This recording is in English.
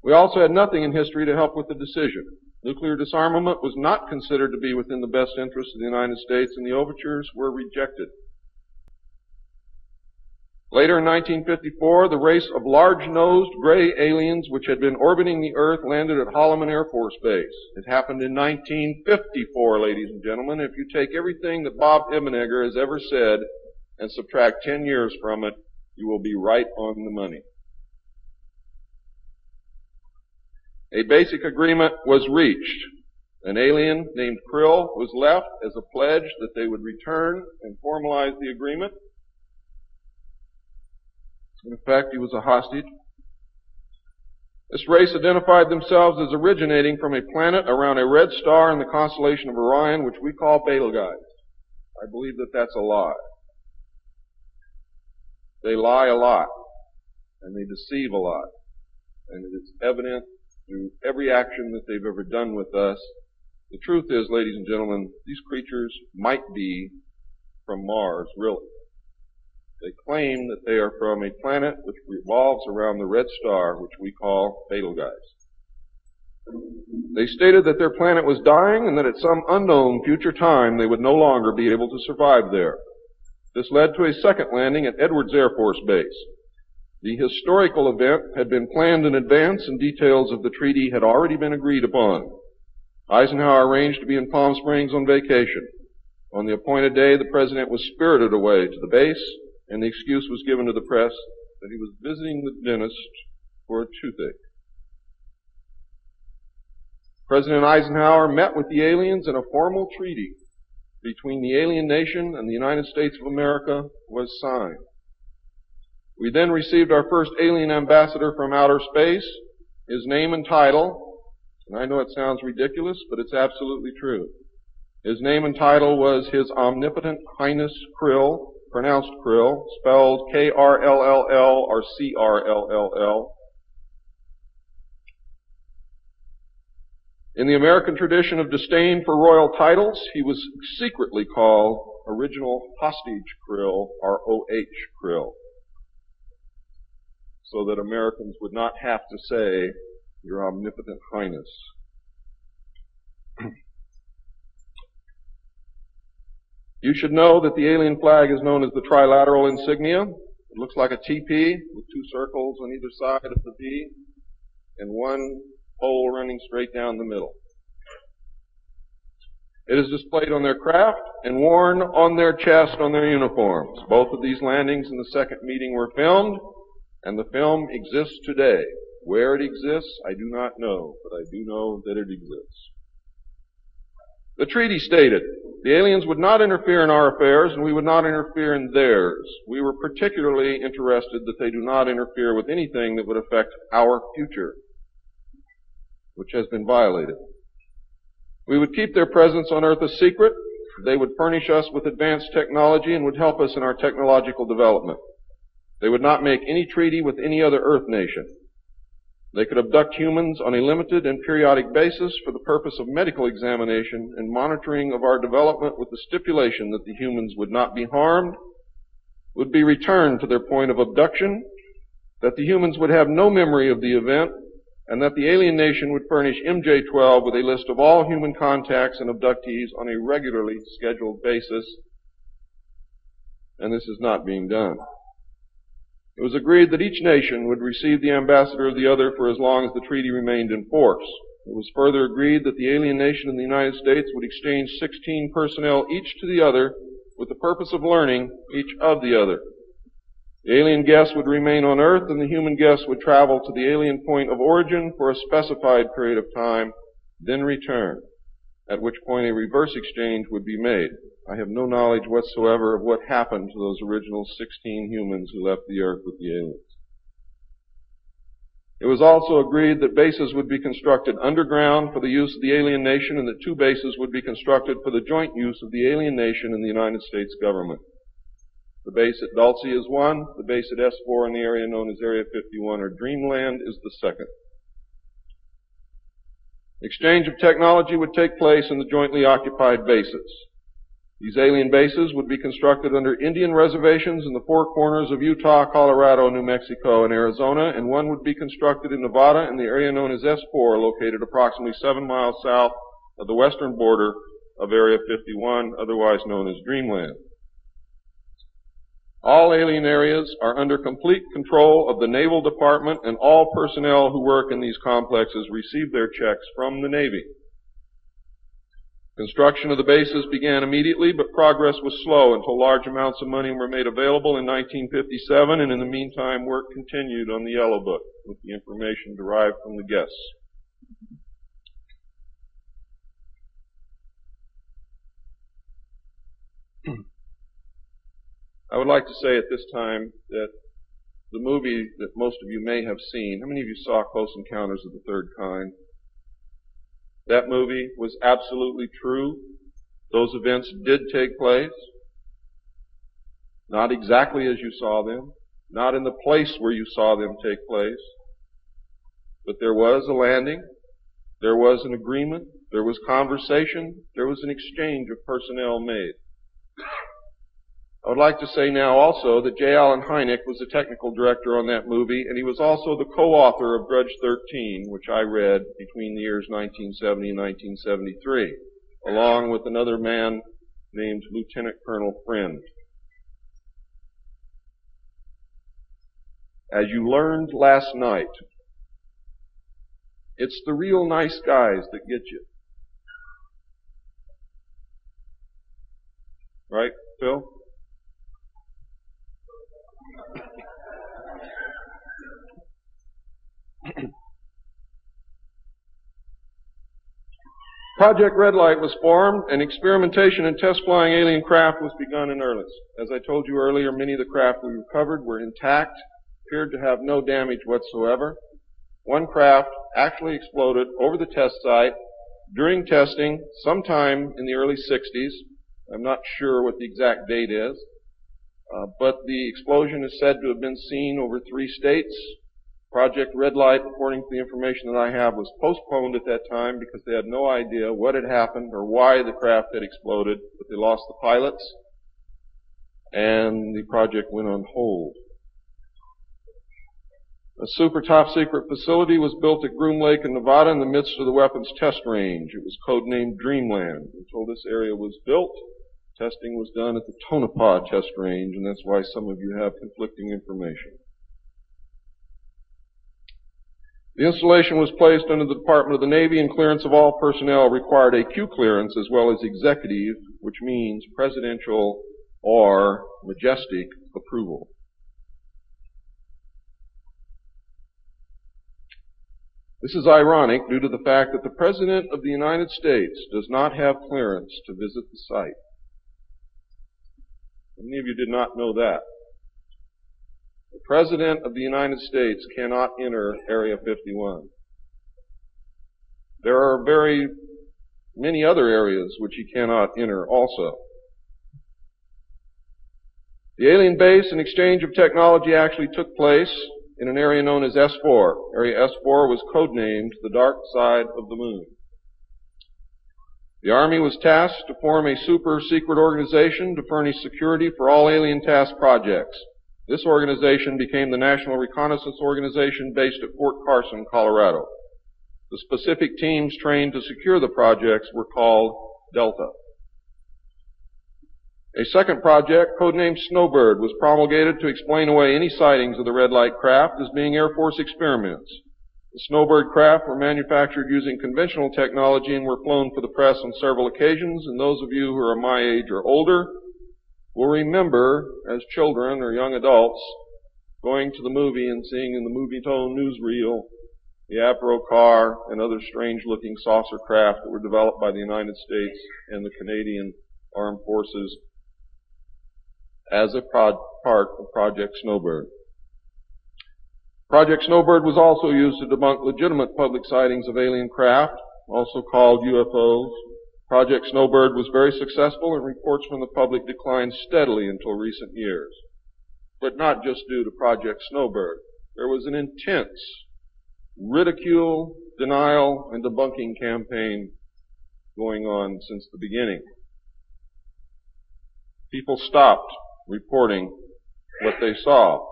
We also had nothing in history to help with the decision. Nuclear disarmament was not considered to be within the best interest of the United States, and the overtures were rejected. Later in 1954, the race of large-nosed gray aliens which had been orbiting the Earth landed at Holloman Air Force Base. It happened in 1954, ladies and gentlemen. If you take everything that Bob Ebenegger has ever said and subtract 10 years from it, you will be right on the money. A basic agreement was reached. An alien named Krill was left as a pledge that they would return and formalize the agreement. In fact, he was a hostage. This race identified themselves as originating from a planet around a red star in the constellation of Orion, which we call Betelgeuse. I believe that that's a lie. They lie a lot, and they deceive a lot, and it is evident through every action that they've ever done with us. The truth is, ladies and gentlemen, these creatures might be from Mars, really. They claim that they are from a planet which revolves around the red star, which we call Betelgeuse. They stated that their planet was dying and that at some unknown future time they would no longer be able to survive there. This led to a second landing at Edwards Air Force Base. The historical event had been planned in advance and details of the treaty had already been agreed upon. Eisenhower arranged to be in Palm Springs on vacation. On the appointed day, the President was spirited away to the base, and the excuse was given to the press that he was visiting the dentist for a toothache. President Eisenhower met with the aliens, and a formal treaty between the alien nation and the United States of America was signed. We then received our first alien ambassador from outer space. His name and title, and I know it sounds ridiculous, but it's absolutely true. His name and title was His Omnipotent Highness Krill, pronounced Krill, spelled K-R-L-L-L or C-R-L-L-L. In the American tradition of disdain for royal titles, he was secretly called Original Hostage Krill, or O.H. Krill, so that Americans would not have to say, Your Omnipotent Highness. You should know that the alien flag is known as the trilateral insignia. It looks like a TP with two circles on either side of the V and one pole running straight down the middle. It is displayed on their craft and worn on their chest on their uniforms. Both of these landings in the second meeting were filmed, and the film exists today. Where it exists, I do not know, but I do know that it exists. The treaty stated, the aliens would not interfere in our affairs and we would not interfere in theirs. We were particularly interested that they do not interfere with anything that would affect our future, which has been violated. We would keep their presence on Earth a secret. They would furnish us with advanced technology and would help us in our technological development. They would not make any treaty with any other Earth nation. They could abduct humans on a limited and periodic basis for the purpose of medical examination and monitoring of our development, with the stipulation that the humans would not be harmed, would be returned to their point of abduction, that the humans would have no memory of the event, and that the alien nation would furnish MJ-12 with a list of all human contacts and abductees on a regularly scheduled basis. And this is not being done. It was agreed that each nation would receive the ambassador of the other for as long as the treaty remained in force. It was further agreed that the alien nation and the United States would exchange 16 personnel each to the other with the purpose of learning each of the other. The alien guests would remain on Earth and the human guests would travel to the alien point of origin for a specified period of time, then return, at which point a reverse exchange would be made. I have no knowledge whatsoever of what happened to those original 16 humans who left the Earth with the aliens. It was also agreed that bases would be constructed underground for the use of the alien nation and that two bases would be constructed for the joint use of the alien nation and the United States government. The base at Dulce is one. The base at S4 in the area known as Area 51 or Dreamland is the second. Exchange of technology would take place in the jointly occupied bases. These alien bases would be constructed under Indian reservations in the four corners of Utah, Colorado, New Mexico, and Arizona, and one would be constructed in Nevada in the area known as S4, located approximately 7 miles south of the western border of Area 51, otherwise known as Dreamland. All alien areas are under complete control of the Naval Department, and all personnel who work in these complexes receive their checks from the Navy. Construction of the bases began immediately, but progress was slow until large amounts of money were made available in 1957, and in the meantime work continued on the Yellow Book with the information derived from the guests. I would like to say at this time that the movie that most of you may have seen, how many of you saw Close Encounters of the Third Kind? That movie was absolutely true. Those events did take place. Not exactly as you saw them, not in the place where you saw them take place, but there was a landing, there was an agreement, there was conversation, there was an exchange of personnel made. I would like to say now also that J. Allen Hynek was the technical director on that movie, and he was also the co-author of Grudge 13, which I read between the years 1970 and 1973, along with another man named Lieutenant Colonel Friend. As you learned last night, it's the real nice guys that get you. Right, Phil? Project Red Light was formed, and experimentation and test flying alien craft was begun in earnest. As I told you earlier, many of the craft we recovered were intact, appeared to have no damage whatsoever. One craft actually exploded over the test site during testing sometime in the early 60s. I'm not sure what the exact date is, but the explosion is said to have been seen over 3 states. Project Red Light, according to the information that I have, was postponed at that time because they had no idea what had happened or why the craft had exploded, but they lost the pilots, and the project went on hold. A super top secret facility was built at Groom Lake in Nevada in the midst of the weapons test range. It was codenamed Dreamland. Until this area was built, testing was done at the Tonopah test range, and that's why some of you have conflicting information. The installation was placed under the Department of the Navy, and clearance of all personnel required a Q clearance as well as executive, which means presidential or majestic approval. This is ironic due to the fact that the President of the United States does not have clearance to visit the site. Many of you did not know that. The President of the United States cannot enter Area 51. There are very many other areas which he cannot enter also. The alien base and exchange of technology actually took place in an area known as S4. Area S4 was codenamed the Dark Side of the Moon. The Army was tasked to form a super secret organization to furnish security for all alien task projects. This organization became the National Reconnaissance Organization based at Fort Carson, Colorado. The specific teams trained to secure the projects were called Delta. A second project, codenamed Snowbird, was promulgated to explain away any sightings of the red light craft as being Air Force experiments. The Snowbird craft were manufactured using conventional technology and were flown for the press on several occasions, and those of you who are my age or older will remember, as children or young adults, going to the movie and seeing in the Movietone newsreel the Avro car and other strange-looking saucer craft that were developed by the United States and the Canadian Armed Forces as a part of Project Snowbird. Project Snowbird was also used to debunk legitimate public sightings of alien craft, also called UFOs. Project Snowbird was very successful, and reports from the public declined steadily until recent years. But not just due to Project Snowbird. There was an intense ridicule, denial, and debunking campaign going on since the beginning. people stopped reporting what they saw.